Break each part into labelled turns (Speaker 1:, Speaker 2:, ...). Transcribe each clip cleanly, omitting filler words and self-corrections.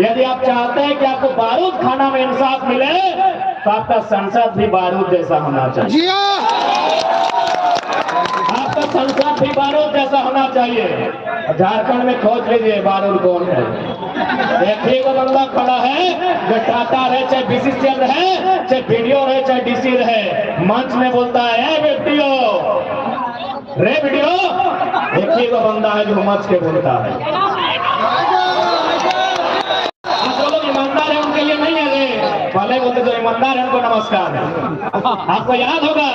Speaker 1: यदि आप चाहते हैं कि आपको बारूद खाना में इंसाफ मिले तो आपका संसद भी बारूद जैसा होना चाहिए। आपका संसद भी बारूद जैसा होना चाहिए। झारखंड में खोज लीजिए बारूद कौन है। देखिए वो बंदा खड़ा है जो टाटा रहे चाहे बीसीसीएल रहे चाहे वीडियो रहे चाहे डीसी रहे, मंच में बोलता है वीडियो रे वीडियो। देखिए वो बंदा है जो मंच के बोलता है। आप लोग ईमानदार है उनके लिए नहीं है रे, भले बोलते जो ईमानदार है उनको नमस्कार है। आपको याद होगा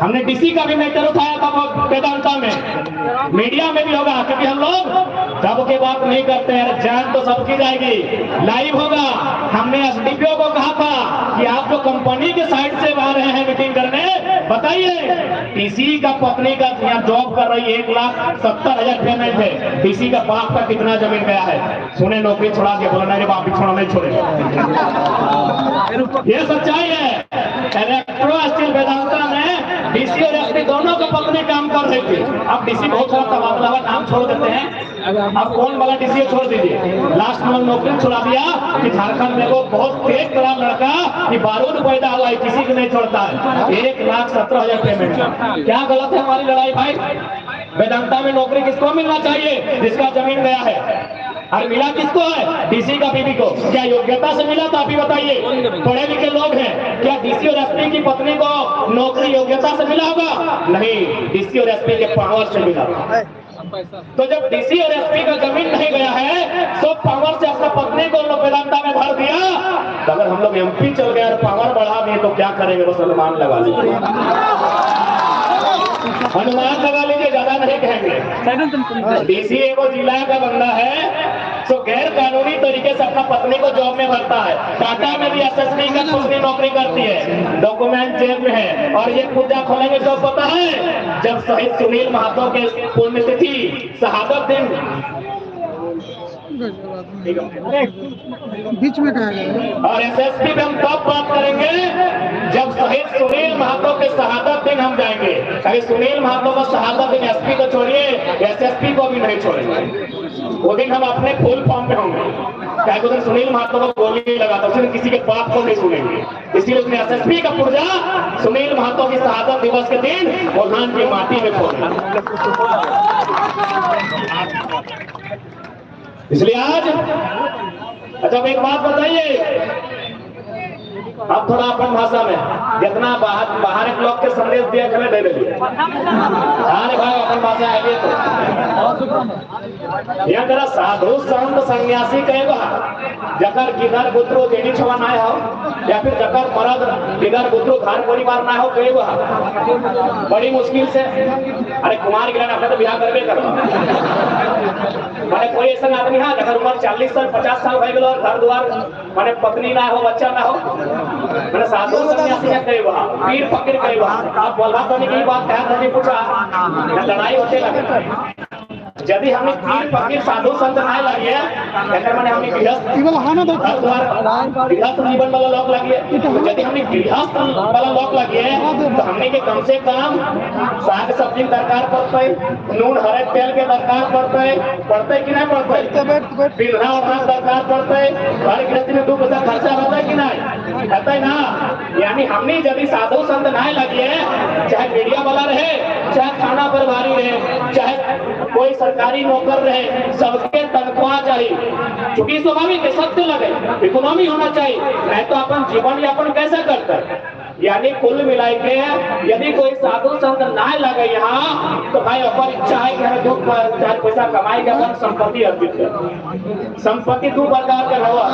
Speaker 1: हमने डीसी का भी मैटर उठाया था वो वेदांता में, मीडिया में भी होगा, क्योंकि हम लोग सबके बात नहीं करते हैं। जान तो सबकी जाएगी, लाइव होगा। हमने एसडीपीओ को कहा था कि आप जो कंपनी के साइड से आ रहे हैं मीटिंग करने, बताइए डीसी का पत्नी का यहाँ जॉब कर रही है, 1,70,000 पेमेंट है, डीसी का बाप का कितना जमीन गया है। सुने नौकरी छोड़ा के बोला नहीं बाप छोड़ा नहीं छोड़े, ये सच्चाई है। इलेक्ट्रो स्टील वेदांता में डीसी और एसपी दोनों का पत्नी काम कर रही थी। अब डीसी बहुत सारा तबादला हुआ, नाम छोड़ देते हैं। अब कौन वाला डीसी छोड़ दीजिए, लास्ट में नौकरी छोड़ा दिया कि झारखंड में वो बहुत तेज करा लड़का कि बारूद पैदा हुआ है, किसी को नहीं छोड़ता है। 1,70,000 पेमेंट, क्या गलत है हमारी लड़ाई भाई? वेदांता में नौकरी किसको मिलना चाहिए? जिसका जमीन गया है। और मिला किसको है? डीसी का बीबी को। क्या योग्यता से मिला था? अभी बताइए, पढ़े लिखे लोग हैं, क्या डीसी और एसपी की पत्नी को नौकरी योग्यता से मिला होगा? नहीं, डीसी और एसपी के पावर से मिला। तो जब डीसी और एसपी का जमीन नहीं गया है तो पावर से अपना पत्नी को लोग वेदांता में भर दिया। तो अगर हम लोग एमपी चल गए और पावर बढ़ा दिए तो क्या करेंगे? बस अनुमान लगा लीजिए, अनुमान लगा लीजिए, ज्यादा नहीं कहेंगे। डीसी एगो जिला का बंदा है तो गैर कानूनी तरीके से अपना पत्नी को जॉब में भरता है। टाटा में भी एसएसपी का पत्नी नौकरी करती है, डॉक्यूमेंट जेब में है। और ये पूजा खोलेंगे तो पता है जब शहीद सुनील महतो के पुण्यतिथि शहादत दिन
Speaker 2: बीच में कहा गया।
Speaker 1: और एसएसपी पे हम तब बात करेंगे जब शहीद सुनील महतो के शहादत दिन हम जाएंगे। कहीं सुनील महतो का शहादत दिन एसपी को छोड़िए, एसएसपी को भी नहीं छोड़ेंगे। वो दिन हम अपने फुल फॉर्म में होंगे। क्या उधर सुनील महतो को गोली लगा था, उसने किसी के बात को नहीं सुनेंगे। इसलिए उसने एसएसपी का पुर्जा सुनील महतो की शहादत दिवस के दिन ओढ़ान की माटी में खोला। इसलिए आज अच्छा एक बात बताइए, अब थोड़ा अपन भाषा में जितना बाहर के लोग के संदेश दिया खड़े दे रही है भाई अपन भाषा है तो यह तरह साधु संत सन्यासी कहेगा जकर किधर गुत्रु देनी छवा ना हो, या फिर जकर मरद किधर गुत्रु घर परिवार ना हो कहेगा। बड़ी मुश्किल से अरे कुमार गिरन अपने तो बिहार करबे कर माने कोई ऐसा आदमी है जकर उम्र 40 साल 50 साल हो गए और घर द्वार माने पत्नी ना हो बच्चा ना हो, मैंने साधु सन्यासी है कई बार पीर फकीर कई बार। आप बोला तो नहीं बात कहा नहीं पूछा लड़ाई होते लगे। यदि हमें पीर फकीर साधु संत ना लगे मैंने हमें गृहस्थ जीवन वाला लोग लगे, यदि हमें गृहस्थ वाला लोग लगे तो हमने के कम से कम साग सब्जी दरकार पड़ता है, नून हरे तेल के दरकार पड़ता है कि नहीं पड़ता है, पिंधना ओढ़ना दरकार पड़ता है, घर गृहस्थी में 2 पैसा खर्चा होता है कि नहीं होता है ना। यानी हमने यदि साधु संत ना लगे, चाहे मीडिया वाला रहे, चाहे थाना प्रभारी रहे, चाहे कोई सरकारी नौकर रहे, सबके तनख्वाह चाहिए। क्योंकि स्वाभाविक है सत्य लगे, इकोनॉमी होना चाहिए, नहीं तो अपन जीवन यापन कैसे करते हैं। यानी कुल मिलाई के यदि कोई साधु संत ना लगे यहाँ तो भाई अपन इच्छा है कि हमें 2 पैसा कमाई के अपन संपत्ति अर्जित कर। संपत्ति 2 प्रकार के रहा,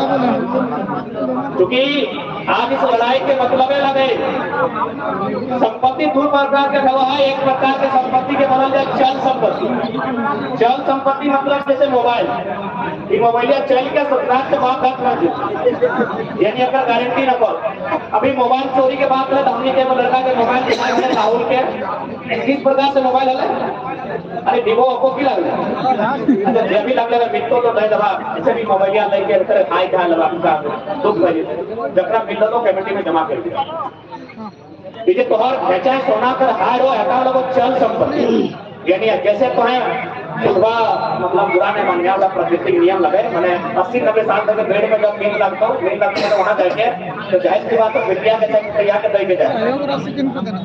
Speaker 1: क्योंकि आज इस लड़ाई के मतलब लगे संपत्ति 2 प्रकार के रहा है। एक प्रकार के संपत्ति के बदल जाए चल संपत्ति। चल संपत्ति मतलब जैसे मोबाइल, मोबाइल चल के सरकार से बात यानी अगर गारंटी न कर। अभी मोबाइल चोरी के बात है तो हमने के लड़का के मोबाइल के राहुल के किस प्रकार से मोबाइल है, अरे विवो ओप्पो की लग अच्छा जब भी लगेगा मित्रों तो दे दबा ऐसे भी मोबाइल लेके तरह खाई खा लगा दुख भरी जकरा मिल तो कमेटी में जमा कर दिया। ये तोहर बेचा सोना कर हार हो हटा लोग चल संपत्ति, यानी जैसे तो है सुबह मतलब बुरा नहीं मान गया, प्राकृतिक नियम लगे। मैंने 80-90 साल तक पेड़ में जब नींद लगता हूँ, नींद लगता है तो वहाँ जाके तो जाहिर सी बात है विद्या के तक तैयार के दे के जाए,
Speaker 2: सहयोग राशि किन को देना?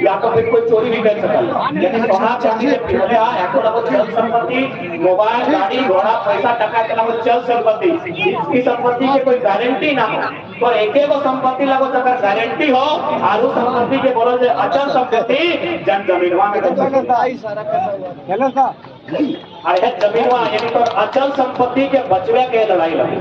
Speaker 1: या तो फिर कोई चोरी भी कर सकता है। लेकिन सोना चांदी के पिघले एको लगो चल संपत्ति, मोबाइल, गाड़ी घोड़ा, पैसा टका के लगो चल संपत्ति, इसकी संपत्ति के कोई गारंटी ना हो। तो एक एगो संपत्ति लगो अगर गारंटी हो आलू संपत्ति के बोलो जे अचल संपत्ति जन जमीनवा में
Speaker 2: हेलो सा
Speaker 1: अरे जमीनवा यानी तो अचल संपत्ति के बचवे के लड़ाई लगे,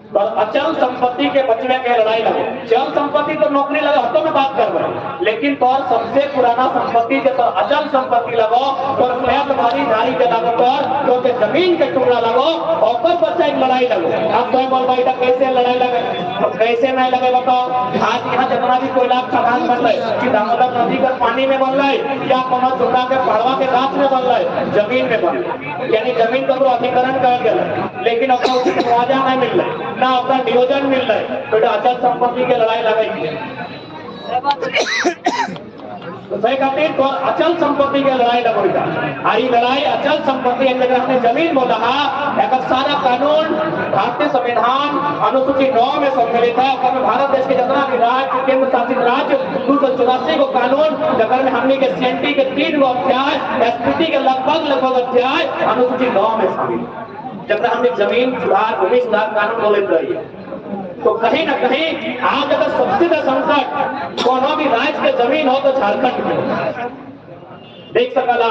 Speaker 1: तो अचल संपत्ति के बचवे के लड़ाई लगे। चल संपत्ति तो नौकरी लगे हफ्तों में बात कर रहे हैं, लेकिन तो सबसे पुराना संपत्ति जो तो अचल संपत्ति लगो तो तुम्हारी नारी के लगो तो के जमीन के टुकड़ा लगो और पर बच्चा एक लड़ाई लगो। अब तो बोल भाई कैसे लड़ाई लगे, तो कैसे नहीं लगे बताओ। आज यहाँ जितना भी कोयला खदान बन रहे कि दामोदर नदी का पानी में बन रहे या कोनो चुड़ा के पड़वा के गाछ में बन रहे, जमीन में बन रहे, यानी जमीन का तो अधिकरण कर गया, लेकिन अपना उचित मुआवजा नहीं मिल रहा ना अपना नियोजन मिल रहा है, तो अचल संपत्ति के लड़ाई लगाई। तो सही खातिर तो अचल संपत्ति के लड़ाई लगोगा। आई लड़ाई अचल संपत्ति हमने जमीन बोला है, सारा कानून भारतीय संविधान अनुसूची 9 में सम्मिलित है। भारत देश के जितना भी राज्य केंद्र शासित राज्य 284 को कानून जगह में हमने के सीएनटी के 3 गो अध्याय, एसपीटी के लगभग अध्याय अनुसूची 9 में शामिल, जब हमने जमीन सुधार भूमि सुधार कानून बोले रही। तो कहीं ना कहीं आज अगर सबसे ज्यादा संकट कोनो भी राज्य के जमीन हो तो झारखंड में देख सकला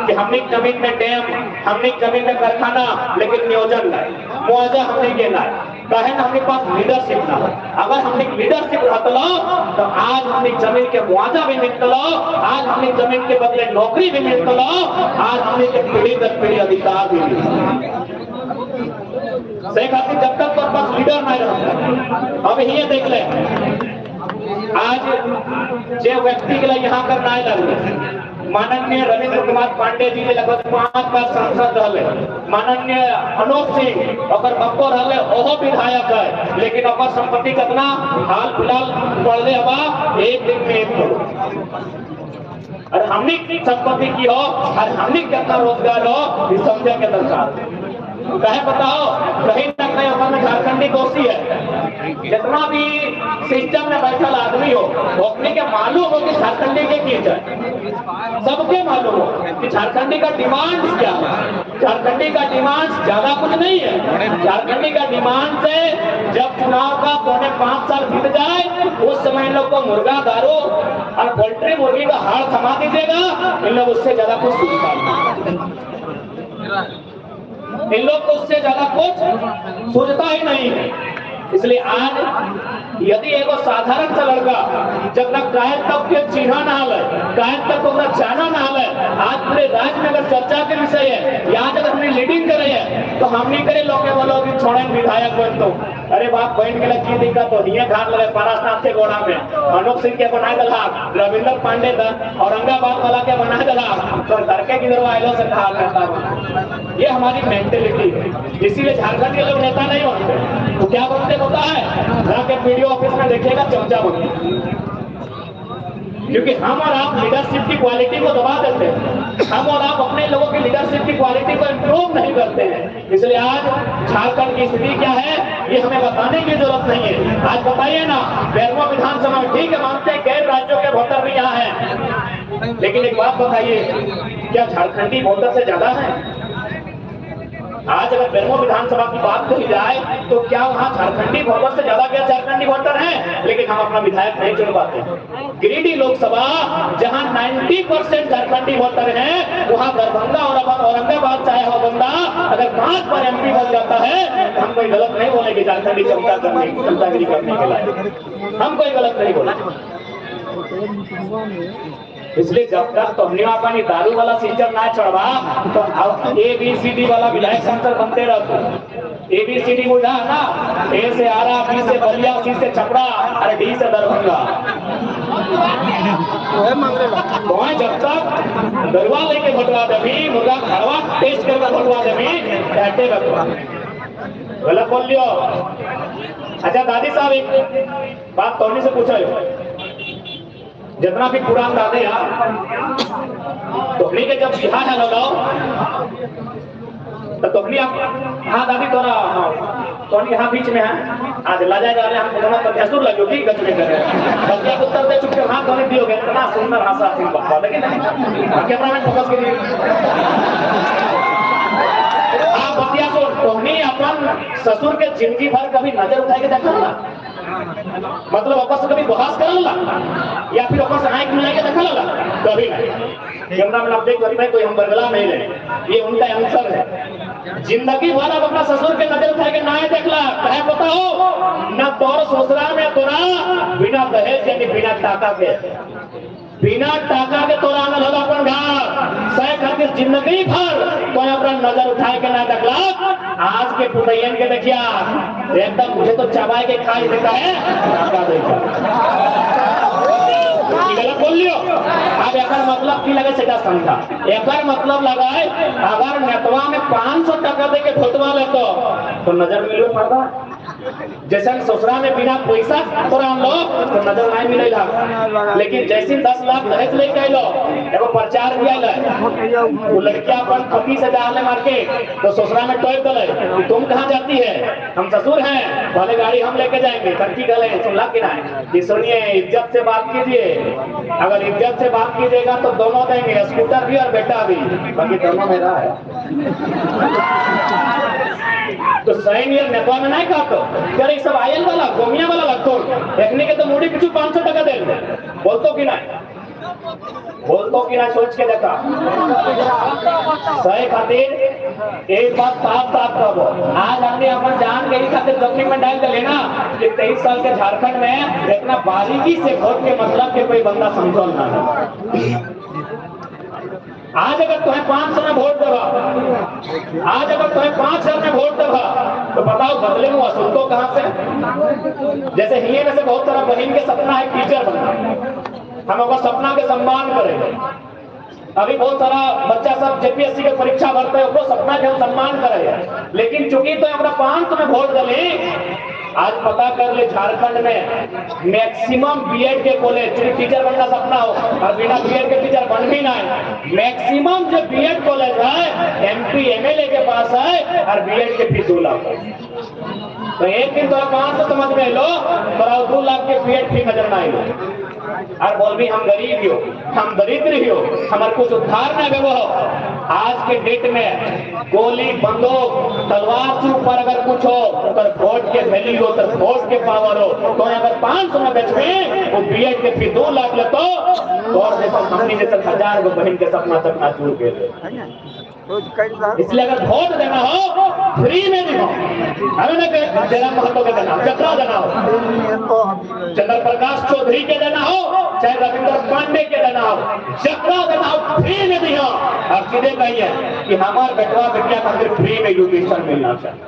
Speaker 1: कि हमने जमीन में डैम, हमने जमीन में कारखाना, लेकिन नियोजन नहीं, मुआवजा हमने के ना कहे ना हमने पास लीडरशिप ना। अगर हमने लीडरशिप रहता तो आज हमने जमीन के मुआवजा भी मिलता, आज हमने जमीन के बदले नौकरी भी मिलता, आज हमने के पीढ़ी दर पीढ़ी अधिकार भी मिलता। सही खातिर जब तक पर पास लीडर नहीं रहता। अब ये देख ले आज जो व्यक्ति के लिए यहाँ कर नहीं लगे, माननीय रविंद्र कुमार पांडे जी के लगभग 5 बार सांसद रहे, माननीय अनूप सिंह और बप्पो रहे ओहो विधायक है, लेकिन ओकर संपत्ति कितना हाल फिलहाल बढ़ले हवा 1 दिन में 1 करोड़। अरे हमने संपत्ति की हो और हमने कितना रोजगार हो इस समझे के दरकार कहे बताओ। कहीं ना कहीं हमारे झारखंडी दोषी है, जितना भी सिस्टम में बैठा आदमी हो अपने के मालूम हो कि झारखंडी के की जाए, सबके मालूम हो कि झारखंडी का डिमांड क्या है। झारखंडी का डिमांड ज्यादा कुछ नहीं है। झारखंडी का डिमांड से जब चुनाव का 5.5 साल बीत जाए उस समय इन लोग को मुर्गा दारू और पोल्ट्री मुर्गी का हाड़ थमा दीजिएगा, इन लोग उससे ज्यादा कुछ सुविधा, इन लोग को उससे ज्यादा कुछ सोचता ही नहीं है। इसलिए आज यदि एगो साधारण सा लड़का जब तक कायद तक के चिन्ह ना ले, कायद तक को जाना ना ले, आज पूरे राज्य में अगर चर्चा के विषय है, यहाँ जब अपनी लीडिंग कर रहे हैं तो हम नहीं करे लोग बोलो कि छोड़े विधायक बन तो अरे बाप बहन के लिए की दिक्कत हो ये घाट लगे पारासाथ के गोड़ा में अनूप सिंह के बना दला, रविंद्र पांडे औरंगाबाद वाला के बना दला, तो करके किधर आयलो से कहा करता हूँ। ये हमारी मेंटेलिटी है, इसीलिए झारखंड के लोग नेता नहीं होते। तो क्या बनते होता है जाके वीडियो ऑफिस में देखेगा चमचा बनते, क्योंकि हम और आप लीडरशिप की क्वालिटी को दबा देते हैं, हम और आप अपने लोगों की लीडरशिप की क्वालिटी को इम्प्रूव नहीं करते हैं। इसलिए आज झारखंड की स्थिति क्या है ये हमें बताने की जरूरत नहीं है। आज बताइए ना, बेरमो विधानसभा ठीक है मानते हैं गैर राज्यों के वोटर भी यहाँ हैं, लेकिन एक बात बताइए क्या झारखंडी वोटर से ज्यादा है? आज अगर बेरमो विधानसभा की बात कही जाए तो क्या वहाँ झारखंडी वोटर से ज्यादा क्या झारखंडी वोटर हैं? लेकिन हम अपना विधायक नहीं चुन पाते। गिरिडीह लोकसभा जहाँ 90% झारखंडी वोटर हैं, वहाँ दरभंगा और औरंगाबाद चाहे हो बंदा अगर 5 बार एमपी बन जाता है तो हम कोई गलत नहीं बोलेंगे झारखंडी चमचागिरी करने के लिए, हम कोई गलत नहीं बोलेंगे। इसलिए जब तक तो हमने अपनी दारू वाला सिस्टम ना चढ़वा तो ABCD वाला विधायक सांसद बनते रहते। ABCD बुझा ना, A से आरा, B से बलिया, C से छपरा और D से दरभंगा। तो जब तक दरवा लेके भटवा देवी, मुर्गा खड़वा टेस्ट करके भटवा देवी, कहते बटवा गलत बोल लियो। अच्छा दादी साहब एक बात तोड़ने से पूछो, जितना भी पुरान दादे हैं तोहनी के जब बिहार है लो तो तोहनी आप हाँ दादी तोरा तोहनी यहाँ बीच में है आज लाजा जा रहे हम दोनों तो भैंसुर लगे की गच में कर रहे हैं बल्कि आप उत्तर दे चुके हाँ तोहनी दियोगे इतना सुंदर भाषा सिंह बकवा लेकिन कैमरा में फोकस कीजिए आप बतिया को तोहनी अपन ससुर के जिंदगी भर कभी नजर उठाए के देखा ना मतलब वापस कभी बहस कर ला या फिर वापस आंख मिला के देखा ला कभी नहीं कैमरा में आप देख सकते हैं कोई हम बरगला नहीं ले ये उनका आंसर है जिंदगी भर आप अपना ससुर के नजर उठा के ना देखला कहे पता हो न तोर ससुरा में तोरा बिना दहेज यानी बिना टाका के तोरा आनल होला अपन घर सह खातिर जिंदगी भर कोई अपना नजर उठाए के ना देखला आज के पुतैयन के देखिया एकदम मुझे तो चबाए के खाई देता है टाका देता गलत बोल लियो अब एकर मतलब की लगे सेटा समझा एकर मतलब लगा है अगर नेतवा में 500 टका दे के भोटवा ले तो नजर मिलो पड़ता जैसे ससुरा में बिना पैसा तोरा लो तो नजर नहीं मिलेगा लेकिन जैसे 10 लाख दहेज लेके आइलो एगो प्रचार भी आइल वो लड़कियां अपन पति से जाने मार के तो ससुरा में टोक दले तुम कहां जाती है हम ससुर हैं भले गाड़ी हम लेके जाएंगे तरक्की गले सुनला कि नहीं कि सुनिए इज्जत से बात कीजिए अगर इज्जत से बात कीजिएगा तो दोनों देंगे स्कूटर भी और बेटा भी बाकी दोनों मेरा है तो सही नियर नेतवा में नहीं खातो यार ये सब आयल वाला गोमिया वाला लगतो देखने के तो मुड़ी पिछू 500 टका दे बोलतो कि नहीं सोच के देखा सही खातिर एक बात साफ कहो आज हमने अपन जान गई खातिर जोखिम में डाल देना कि 23 साल के झारखंड में इतना बारीकी से वोट के मतलब के कोई बंदा समझो ना आज अगर तुम्हें 500 में वोट देगा आज अगर तुम्हें 5,000 में वोट देगा तो बताओ बदले में वसूल तो कहां से जैसे हिये में से बहुत सारा बहन के सपना है टीचर बनना हम अगर सपना के सम्मान करेंगे अभी बहुत सारा बच्चा सब जेपीएससी के परीक्षा भरते हैं सपना के हम सम्मान करेंगे लेकिन चूंकि तो अपना 500 में वोट दले आज पता कर ले झारखंड में मैक्सिमम बीएड के कॉलेज चूंकि टीचर बनना सपना हो और बिना बीएड के टीचर बन भी ना मैक्सिमम जो बीएड कॉलेज है एमपी एमएलए के पास है और बीएड के फीस 2 लाख तो एक दिन तो 500 समझ में लो तो 2 लाख के बीएड फी नजर ना आएगा और बोल भी हम गरीब हो हम दरिद्र हो हमारे कुछ उद्धार न गए हो आज के डेट में गोली बंदूक तलवार से ऊपर अगर कुछ हो तो वोट के वैल्यू हो तो वोट के पावर हो तो अगर 500 में बेच में वो बीएड के फी 2 लाख ले तो और जैसा हमने जैसे 1000 गो बहन के सपना सपना चूर के इसलिए अगर वोट देना हो फ्री में भी हो हमें ना जरा महतो के देना जकरा देना हो चंद्र प्रकाश चौधरी के देना हो चाहे रविंद्र पांडे के देना हो जकरा देना हो फ्री में भी हो और सीधे कहिए कि हमारे बेटवा बेटिया खातिर फ्री में एजुकेशन मिलना चाहिए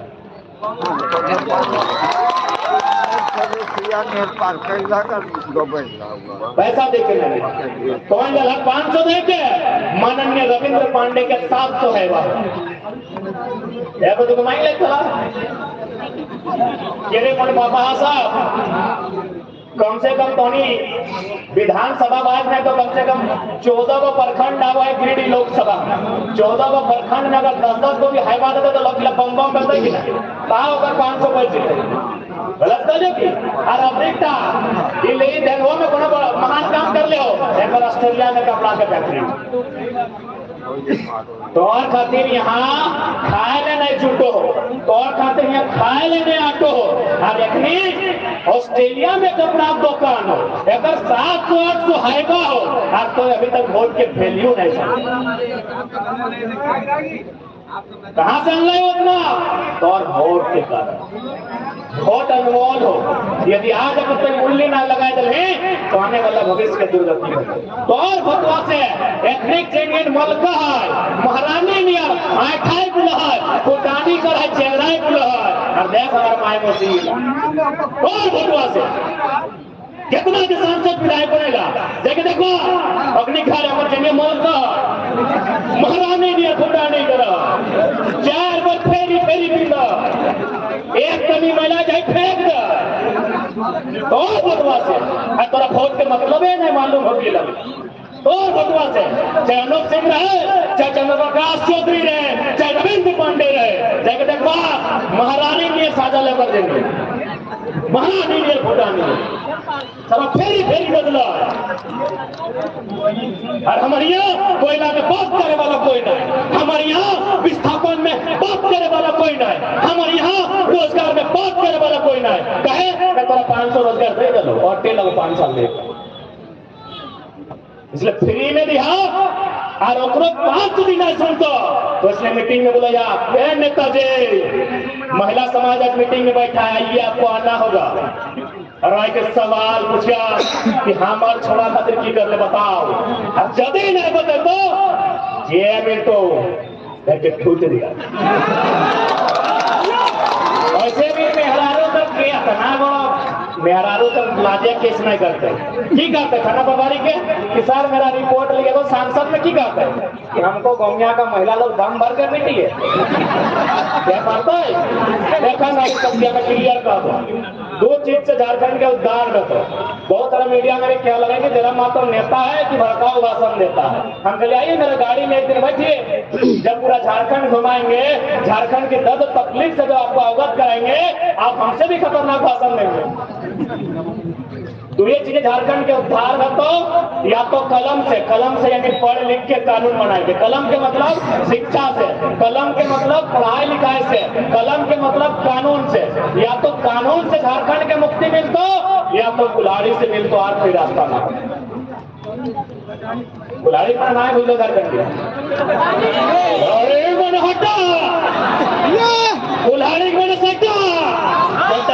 Speaker 1: पैसा देके लगे कौन गला 500 देके माननीय रविंद्र पांडे के 700 है वह तो कमाई ले चला ये मन बाबा साहब कम से कम तोनी विधानसभा बात में तो कम से कम 14 को प्रखंड आवा है गिरिडीह लोकसभा 14 को प्रखंड में अगर 10-10 को भी हाईवा देते तो लोग बम बम करते कि नहीं ताओ अगर 500 पर जीते गलत कर जो की और अब देखता दिल्ली देनवा में कोनो महान काम कर ले हो एक बार ऑस्ट्रेलिया में कपड़ा के फैक्ट्री तो और खातिर यहाँ खाए ले नहीं छूटो तो और खातिर यहाँ खाए ले नहीं आटो हो और एक ऑस्ट्रेलिया में कपड़ा दुकान हो अगर 700-800 हाईवा हो और तो अभी तक वोट के वैल्यू नहीं कहां से अनलाय उतना तो और वोट के कारण वोट अनमोल हो यदि आज अगर कोई मूल्य ना लगाए दे तो आने वाला भविष्य के दुर्गति हो तो और भतवा से एथनिक चेंज मलका है महारानी नियर आठाई बुला है फुटानी कर है चेहराई बुला है और देख हमारा माय मसीह और भतवा से कितना किसान से पिटाई पड़ेगा देखे देखो अपनी घर अमर चंगे मलका महारानी नियर फुटानी कर 4 बार फेरी फेरी पीला एक कमी महिला जाए फेंक दे तो बकवास है। तोरा वोट के मतलब है नहीं मालूम हो गया तो बकवास है। चाहे अनूप सिंह रहे, चाहे चंद्रप्रकाश चौधरी रहे, चाहे रविंद्र पांडे रहे, चाहे देखा महारानी ने साझा लेकर देंगे, महारानी ने भूटानी सब फेरी फेरी बदला। और हमारे यहाँ कोयला में बात करे वाला कोई नहीं, हमारे यहाँ विस्थापन में बात करे वाला कोई नहीं, हमारे यहाँ रोजगार में बात करे वाला कोई नहीं। कहे तोरा 500 रोजगार दे दो और टेल 5 साल दे, इसलिए फ्री में दिया और 5 दिन नहीं सुनतो तो इसलिए मीटिंग में बोला जा नेताजी महिला समाज आज मीटिंग में बैठा है, ये आपको आना होगा और आए के सवाल पूछा कि हमार छोड़ा खातिर की कर ले बताओ, अब जदी नहीं बता तो ये मिनटो करके ठूट दिया। ऐसे भी मेहरारू तक के इतना बड़ा मेहरारू तक लाजे केस नहीं करते, की करते खाना प्रभारी के कि सर मेरा रिपोर्ट लिए तो सांसद में की करते कि हमको गौमिया का महिला लोग दम भर कर बेटी है क्या करता है। देखा ना सब में क्लियर कर दो 2 चीज से झारखंड के उद्धार में तो बहुत सारा मीडिया में क्या लगा कि तेरा मात्र नेता है कि भड़काऊ भाषण देता है। हम कह आइए मेरे गाड़ी में एक दिन बैठिए, जब पूरा झारखंड घुमाएंगे, झारखंड की दर्द तकलीफ से जो आपको अवगत कराएंगे, आप हमसे भी खतरनाक भाषण देंगे। तो ये चीजें झारखंड के उद्धार में तो या तो कलम से यानी पढ़ लिख के कानून बनाएंगे। कलम के मतलब शिक्षा से, कलम के मतलब पढ़ाई लिखाई से, कलम के मतलब कानून से। या तो कानून से झारखंड के मुक्ति मिलतो या तो कुल्हाड़ी से मिलतो, और कोई रास्ता ना। कुल्हाड़ी पर ना भूलो झारखंड हटा, कुल्हाड़ी में सटा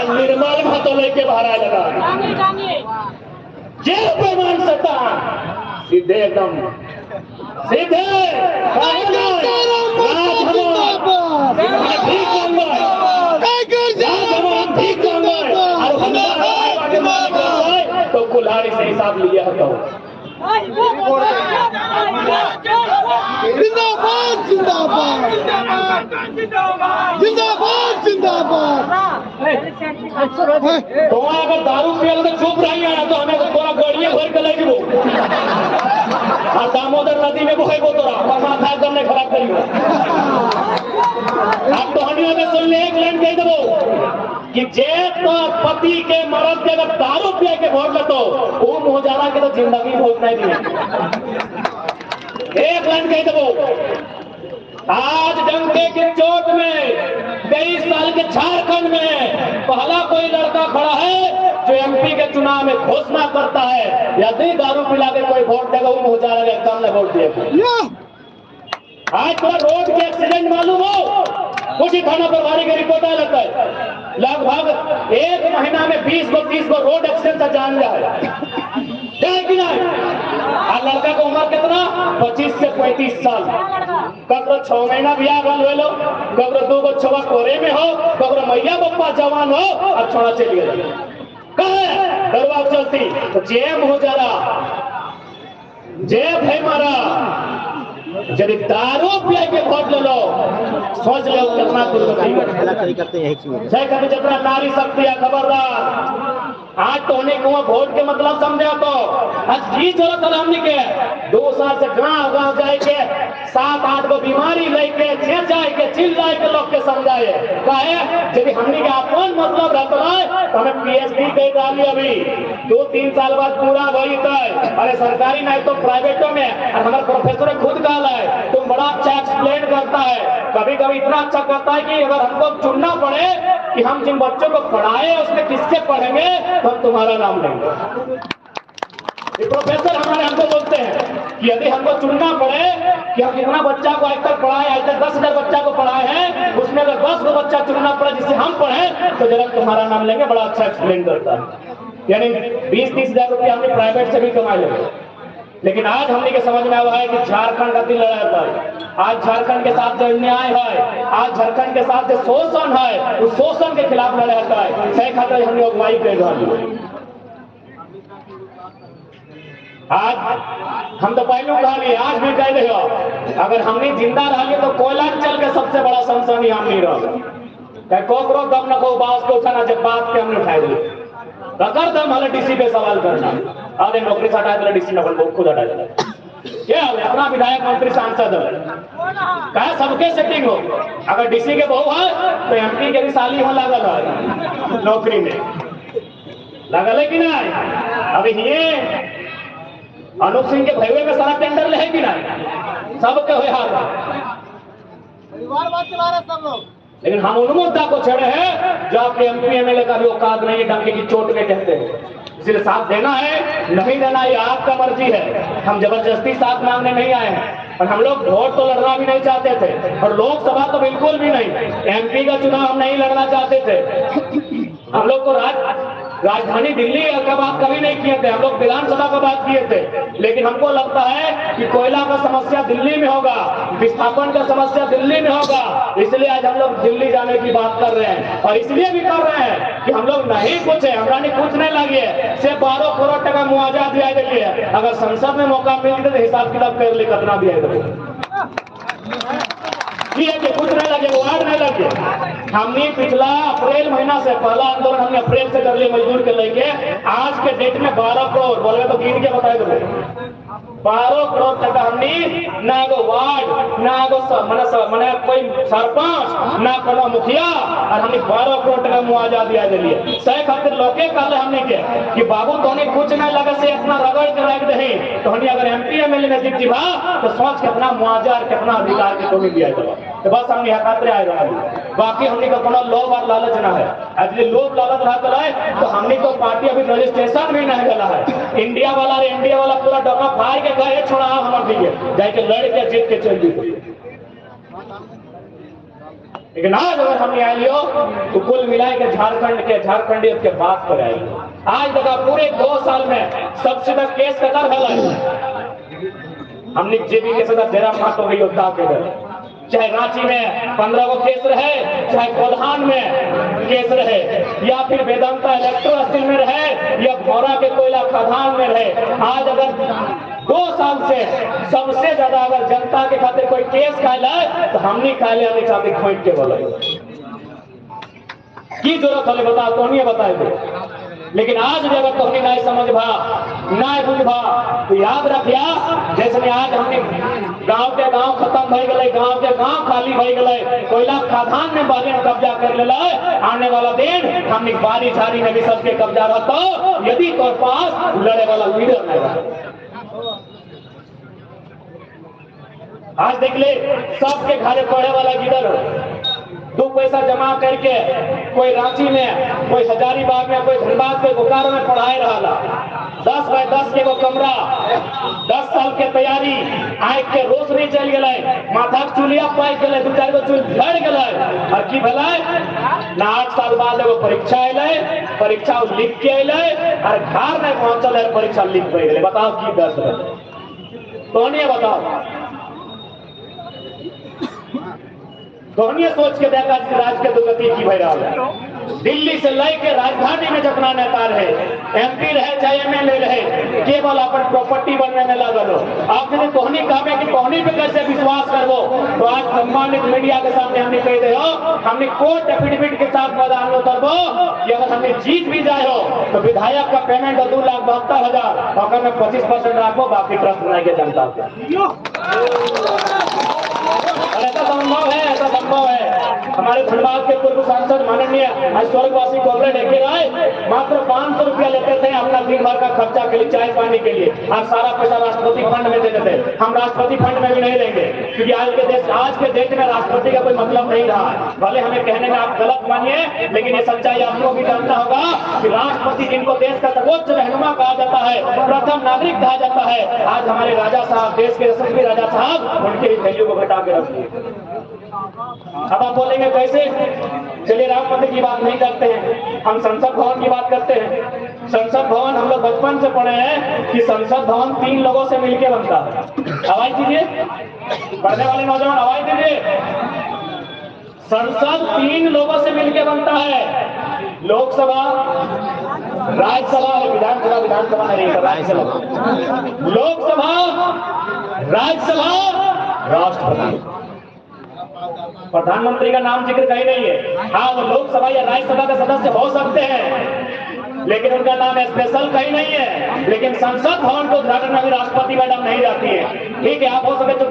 Speaker 1: निर्मल भातो लेके बाहर आए लगा जेल प्रमाण सटा सीधे एकदम सीधे तो कुल्हाड़ी से हिसाब लिया होता
Speaker 2: जिंदाबाद जिंदाबाद जिंदाबाद जिंदाबाद।
Speaker 1: तो अगर दारू पियल तो चुप रही है तो हमें थोड़ा गड़िया भर के लगी वो और दामोदर नदी में बोहे को तोरा माथा एकदम नहीं खराब करियो। आप तो हनियों में सुन ले एक लाइन कह दो कि जे तो पति के मर्द के अगर दारू पिया के वोट लेतो वो मोहजारा के तो जिंदगी वोट नहीं दी। एक लाइन कह दो आज डंके के चोट में 23 साल के झारखंड में पहला कोई लड़का खड़ा है जो एमपी के चुनाव में घोषणा करता है यदि दारू पिला के कोई वोट देगा वो मुझे कम न वोट दिएगा। आज थोड़ा रोड के एक्सीडेंट मालूम हो कुछ ही थाना प्रभारी की रिपोर्ट आ जाता है, लगभग 1 महीना में 20 को 30 को रोड एक्सीडेंट से जान जाए कि नहीं। और लड़का का उम्र कितना 25 से 35 साल, कबरो 6 महीना बियाह बन लो, कबरो 2 को छवा कोरे में हो, कबरो मैया बप्पा जवान हो और छोड़ा चली गई कहे दरबार चलती तो जेम हो जा रहा जेब है मारा। यदि दारू पिया के वोट ले लो सोच लो कितना दुर्गति करते हैं। कभी जितना नारी शक्ति है खबरदार। आज तो होने को वोट के मतलब समझा तो आज की जरूरत है हमने के 2 साल से गाँव गाँव जाए के 7-8 को बीमारी लेके जाए के चिल्लाए के लोग के समझाए कहे यदि हमने के अपन मतलब रहता है तो हमें पीएचडी दे डाली अभी 2-3 साल बाद पूरा वही तय। अरे सरकारी नहीं तो प्राइवेटों में हमारे प्रोफेसर खुद कहा है तुम बड़ा अच्छा एक्सप्लेन करता है, कभी कभी इतना अच्छा करता है कि अगर हमको चुनना पड़े कि हम जिन बच्चों को पढ़ाए उसमें किससे पढ़ेंगे तो हम तुम्हारा नाम लेंगे। ये प्रोफेसर हमारे हमको बोलते हैं कि यदि हमको चुनना पड़े कि हम कितना बच्चा को आज तक पढ़ाए, आज तक 10,000 बच्चा को पढ़ाए हैं, उसमें अगर 10 को बच्चा चुनना पड़े जिससे हम पढ़े तो जरा तुम्हारा नाम लेंगे। बड़ा अच्छा एक्सप्लेन करता है। यानी 20-30 हजार रुपया हमने प्राइवेट से भी कमा लेंगे। लेकिन आज हमने के समझ में आया है कि झारखंड का दिल लड़ा है। आज झारखंड के साथ जो अन्याय है, आज झारखंड के साथ जो शोषण है, उस शोषण के खिलाफ लड़ा है। सही खातर हमने अगुवाई कर रही। आज हम तो पहले कहा नहीं, आज भी कह रहे हो अगर हमने जिंदा रहिए तो कोयलांचल के सबसे बड़ा सनसनी हम नहीं रहा। कोकरो दम न को बास को उठाना जब बात के हमने उठाए दिए कर दम हमारे डीसी पे सवाल करना आधे नौकरी से हटाए डीसी न बोल खुद हटा देना क्या अपना विधायक मंत्री सांसद कहा सबके सेटिंग हो अगर डीसी के बहू है तो एमपी के भी साली हो लागल है नौकरी में लगल है कि नहीं अभी ये अनूप सिंह के भैया में सारा टेंडर ले है कि नहीं सबके हुए हाल
Speaker 2: परिवार बात चला रहे सब लोग
Speaker 1: लेकिन हम उन मुद्दा को छेड़े हैं जो आपके एमपी एमएलए का भी औकात नहीं है डंके की चोट में कहते हैं इसलिए साथ देना है नहीं देना ये आपका मर्जी है हम जबरदस्ती साथ मांगने नहीं आए हैं और हम लोग वोट तो लड़ना भी नहीं चाहते थे और लोकसभा तो बिल्कुल भी नहीं एमपी का चुनाव हम नहीं लड़ना चाहते थे हम लोग को राजधानी दिल्ली का बात कभी नहीं किए थे हम लोग विधानसभा का बात किए थे लेकिन हमको लगता है कि कोयला का समस्या दिल्ली में होगा विस्थापन का समस्या दिल्ली में होगा इसलिए आज हम लोग दिल्ली जाने की बात कर रहे हैं और इसलिए भी कर रहे हैं कि हम लोग नहीं पूछे हमरा नहीं पूछने लगे सिर्फ 12 करोड़ टका मुआवजा दिया गया है अगर संसद में मौका मिलते तो हिसाब किताब कर ले कितना दिया कुछ नहीं लगे वार्ड नहीं लगे हमने पिछला अप्रैल महीना से पहला आंदोलन हमने अप्रैल से कर लिया मजदूर के लेके आज के डेट में 12 करोड़ बोले तो गिन के बताए दो 12 करोड़ टका हमने ना एगो वार्ड ना एगो मने कोई सरपंच ना कोनो मुखिया और हमने 12 करोड़ टका मुआवजा दिया दिलिए सही खातिर लोके कहले हमने के कि बाबू तोने कुछ ना लगे से इतना रगड़ के रख दे तो हमने अगर एमपी एमएलए में जीत जीवा तो सोच कितना मुआवजा और कितना अधिकार के तुम्हें दिया जाए तो बस हमने हकातरे आए रहा बाकी हमने का कोनो लोभ और लालच ना है आज लोभ लालच रहा है तो हमने को पार्टी अभी रजिस्ट्रेशन भी नहीं गला है इंडिया वाला पूरा डब्बा फाड़ के गए छोड़ा हमारे लिए जाके लड़ के जीत के चल दी लेकिन आज अगर हमने आई लियो तो कुल मिलाए के झारखंडी के बात पर आई आज तक पूरे 2 साल में सबसे तक केस कतर है हमने जेबी के साथ डेरा मात हो गई योद्धा के घर चाहे रांची में 15 को केस रहे चाहे कोल्हान में केस रहे या फिर वेदांता इलेक्ट्रो स्टील में रहे या भौरा के कोयला खदान में रहे आज अगर 2 साल से सबसे ज्यादा अगर जनता के खातिर कोई केस खाए तो हमने खाए हमें चाहते खोट के बोले की जरूरत है बता तो नहीं बताए थे लेकिन आज भी अगर तुमने नहीं समझ भा नहीं बुझ भा तो याद रखिया जैसे आज हमने गांव के गांव खत्म भई गए गांव के गांव खाली भई गए कोयला खदान में बागेन कब्जा कर ले आने वाला दिन हमने बारी झाड़ी में भी सबके कब्जा रहता यदि तो पास लड़े वाला लीडर नहीं रहा आज देख ले सबके घरे पढ़े वाला गिदर 2 पैसा जमा करके कोई रांची में कोई हजारीबाग में कोई धनबाद कोई बोकारो में पढ़ाई रहा 10 बाय 10 के वो कमरा 10 साल के तैयारी आँख के रोशनी चल गए माथा चूलिया पाई गए 2-4 गो चूल झड़ गए और की भला ना 8 साल बाद एगो परीक्षा अल परीक्षा लिख के अल और घर में पहुंचल है परीक्षा लिख पड़ गए बताओ की दर्द है तो नहीं बताओ दोनों सोच के देखा राज के दुर्गति की भय रहा है दिल्ली से लेके राजधानी में जितना नेता रहे एमपी रहे चाहे एमएलए रहे केवल अपन प्रॉपर्टी बनने में लगल हो आप यदि कोहनी कहे कि कोहनी पे कैसे विश्वास करबो तो आज सम्मानित मीडिया के सामने हमने कह दे हो हमने कोर्ट एफिडेविट के साथ मैदान में उतरबो कि अगर हमने जीत भी जाए हो तो विधायक का पेमेंट 2,72,000 और में 25% रखो बाकी ट्रस्ट बनाए के जनता ऐसा संभव है हमारे धनबाद के पूर्व सांसद माननीय स्वर्गवासी कॉमरेड एके राय मात्र 500 रुपया लेते थे अपना दिन भर का खर्चा के लिए चाय पानी के लिए और सारा पैसा राष्ट्रपति फंड में देते थे हम राष्ट्रपति फंड में भी नहीं देंगे क्योंकि आज के देश में राष्ट्रपति का कोई मतलब नहीं रहा है भले हमें कहने में आप गलत मानिए लेकिन ये सच्चाई आपको भी जानना होगा कि राष्ट्रपति जिनको देश का सर्वोच्च रहनुमा कहा जाता है प्रथम नागरिक कहा जाता है आज हमारे राजा साहब देश के यशस्वी राजा साहब उनके वैल्यू को घटा के रखिए अब आप बोलेंगे कैसे चलिए राष्ट्रपति की बात नहीं करते हैं हम संसद भवन की बात करते हैं संसद भवन हम लोग बचपन से पढ़े हैं कि संसद भवन 3 लोगों से मिलकर बनता है आवाज दीजिए पढ़ने वाले नौजवान आवाज दीजिए संसद 3 लोगों से मिलकर बनता है लोकसभा राज्यसभा और विधानसभा नहीं राज्यसभा लोकसभा राज्यसभा राष्ट्रपति प्रधानमंत्री का नाम जिक्र कहीं नहीं है हाँ वो लोकसभा या राज्यसभा के सदस्य हो सकते हैं लेकिन उनका नाम स्पेशल कहीं नहीं है। लेकिन संसद भवन को उद्घाटन में भी राष्ट्रपति मैडम नहीं जाती है। ठीक है, आप हो सके तो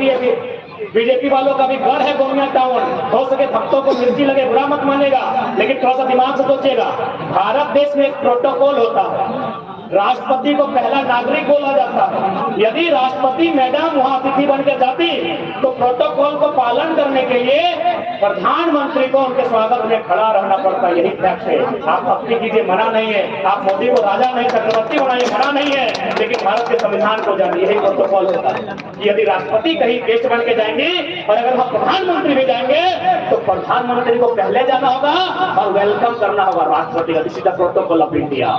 Speaker 1: बीजेपी वालों का भी घर है गोमिया टाउन, हो सके भक्तों को मिर्ची लगे बुरा मत मानेगा, लेकिन थोड़ा सा दिमाग से सोचेगा। भारत देश में एक प्रोटोकॉल होता है, राष्ट्रपति को पहला नागरिक बोला जाता है। यदि राष्ट्रपति मैडम वहां अतिथि बनकर जाती तो प्रोटोकॉल को पालन करने के लिए प्रधानमंत्री को उनके स्वागत में खड़ा रहना पड़ता है। यही फैक्ट है। आप भक्ति कीजिए, मना नहीं है। आप मोदी को राजा नहीं चक्रवर्ती बनाइए, मना नहीं है। लेकिन भारत के संविधान को जानिए, यही प्रोटोकॉल होता है कि यदि राष्ट्रपति कहीं गेस्ट बन के जाएंगे और अगर हम प्रधानमंत्री भी जाएंगे तो प्रधानमंत्री को पहले जाना होगा और वेलकम करना होगा राष्ट्रपति का। This is the protocol of India.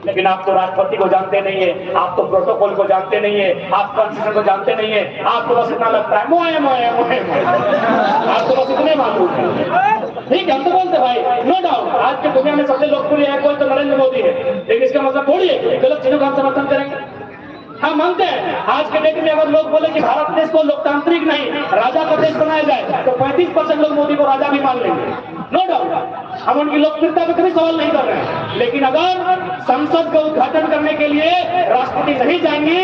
Speaker 1: लेकिन आप तो राष्ट्रपति को जानते नहीं है, आप तो प्रोटोकॉल को जानते नहीं है, आप कॉन्स्टिट्यूशन को जानते नहीं है। आपको बस इतना लगता है मोए मोए मोए मोए, आपको बस इतने मालूम है। ठीक है, हम तो बोलते भाई, नो डाउट आज की दुनिया में सबसे लोकप्रिय है कोई तो नरेंद्र मोदी है, लेकिन इसका मतलब थोड़ी है गलत चीजों का हम समर्थन करेंगे। हम मानते हैं आज के डेट में अगर लोग बोले कि भारत देश को लोकतांत्रिक नहीं राजा का देश बनाया जाए तो 35% लोग मोदी को राजा भी मान लेंगे, नो डाउट। हम उनकी लोकप्रियता पे कभी सवाल नहीं कर रहे हैं। लेकिन अगर संसद का उद्घाटन करने के लिए राष्ट्रपति नहीं जाएंगी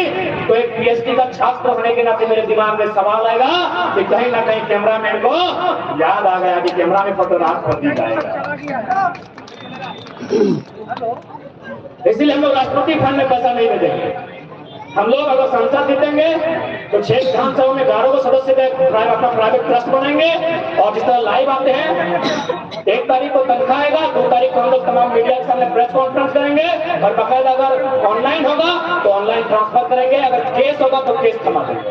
Speaker 1: तो एक पीएचडी का छात्र होने के नाते मेरे दिमाग में सवाल आएगा कि कहीं ना कहीं कैमरामैन को याद आ गया कि कैमरा में फोटो राष्ट्रपति जाएगा। इसीलिए हम लोग राष्ट्रपति फंड में पैसा नहीं भेजेंगे। हम लोग अगर संसद जीतेंगे तो 6 विधानसभा में 11 सदस्य का अपना प्राइवेट ट्रस्ट बनाएंगे और जिस तरह लाइव आते हैं 1 तारीख को तनख्वाह आएगा, 2 तारीख को हम लोग तमाम मीडिया के सामने प्रेस कॉन्फ्रेंस करेंगे और बाकायदा अगर ऑनलाइन होगा तो ऑनलाइन ट्रांसफर करेंगे, अगर केस होगा तो केस थमा देंगे।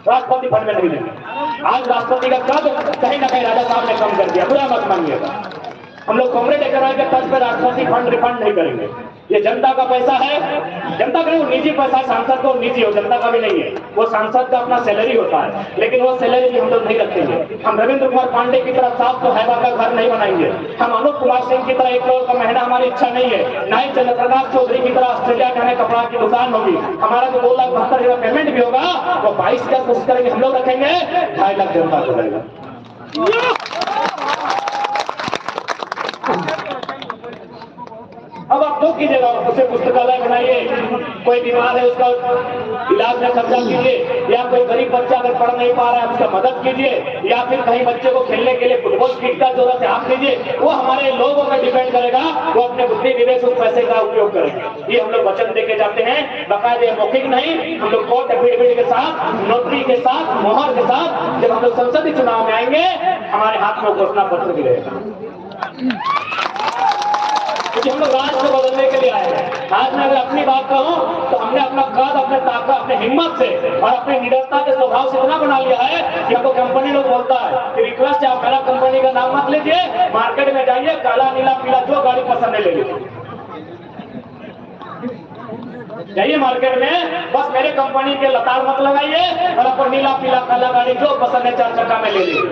Speaker 1: राष्ट्रपति फंड में नहीं देंगे। आज राष्ट्रपति का कद कहीं ना कहीं राजा साहब ने कम कर दिया, बुरा मत मानिएगा। हम लोग कॉमरेड एकरार के तर्ज पर राष्ट्रपति फंड रिफंड नहीं करेंगे। ये जनता का पैसा है, जनता का वो निजी पैसा है, सांसद को निजी हो, जनता का भी नहीं है। वो सांसद का अपना सैलरी होता है, लेकिन वो सैलरी भी हम लोग नहीं रखेंगे। हम रविंद्र कुमार पांडे की तरह साफ तो हैबा का घर नहीं बनाएंगे। हम अनूप कुमार सिंह की तरह 1 करोड़ का महीना हमारी इच्छा नहीं है। ना ही चंद्रप्रकाश चौधरी की तरह ऑस्ट्रेलिया जाने कपड़ा की दुकान होगी। हमारा जो 2,72,000 पेमेंट भी होगा वो 22,000 कोशिश करेंगे, हम लोग रखेंगे, 2.5 लाख जनता को रहेगा। अब आप जो कीजिएगा, उसे पुस्तकालय बनाइए, कोई बीमार है उसका इलाज में खर्चा कीजिए, या कोई गरीब बच्चा अगर पढ़ नहीं पा रहा है उसका मदद कीजिए, या फिर कहीं बच्चे को खेलने के लिए फुटबॉल किट का जरूरत है आप दीजिए। वो हमारे लोगों पर डिपेंड करेगा, वो अपने बुद्धि विवेक से उस पैसे का उपयोग करेंगे। ये हम लोग वचन देके जाते हैं, बाकायदे मौखिक नहीं, हम लोग कोर्ट एफिडेविट के साथ, नोटरी के साथ, मोहर के साथ जब हम लोग संसदीय चुनाव में आएंगे हमारे हाथ में घोषणा पत्र भी रहेगा, क्योंकि हम लोग राज को बदलने के लिए आए हैं। आज मैं अगर अपनी बात कहूं तो हमने अपना कद, अपने ताकत, अपने हिम्मत से और अपनी निडरता के स्वभाव से इतना बना लिया है कि हमको कंपनी लोग बोलता है कि रिक्वेस्ट है आप मेरा कंपनी का नाम मत लीजिए, मार्केट में जाइए, काला नीला पीला जो गाड़ी पसंद है ले लीजिए, जाइए मार्केट में, बस मेरे कंपनी के लताड़ मत लगाइए और आपको नीला पीला काला गाड़ी जो पसंद है 4 चक्का में ले लीजिए।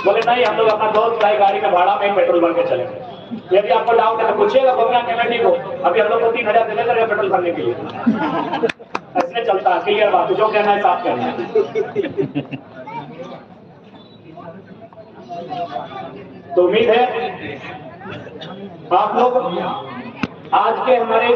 Speaker 1: बोले नहीं, हम लोग अपना 2 गाड़ी में भाड़ा में पेट्रोल भर के चलेंगे। यदि आपको डाउट है तो पूछिएगा गोमिया कमेटी को, अभी हम लोग को 3,000 देने लगे पेट्रोल भरने के लिए। ऐसे चलता है, क्लियर बात, जो कहना है साफ कहना है। तो उम्मीद है आप लोग आज के हमारे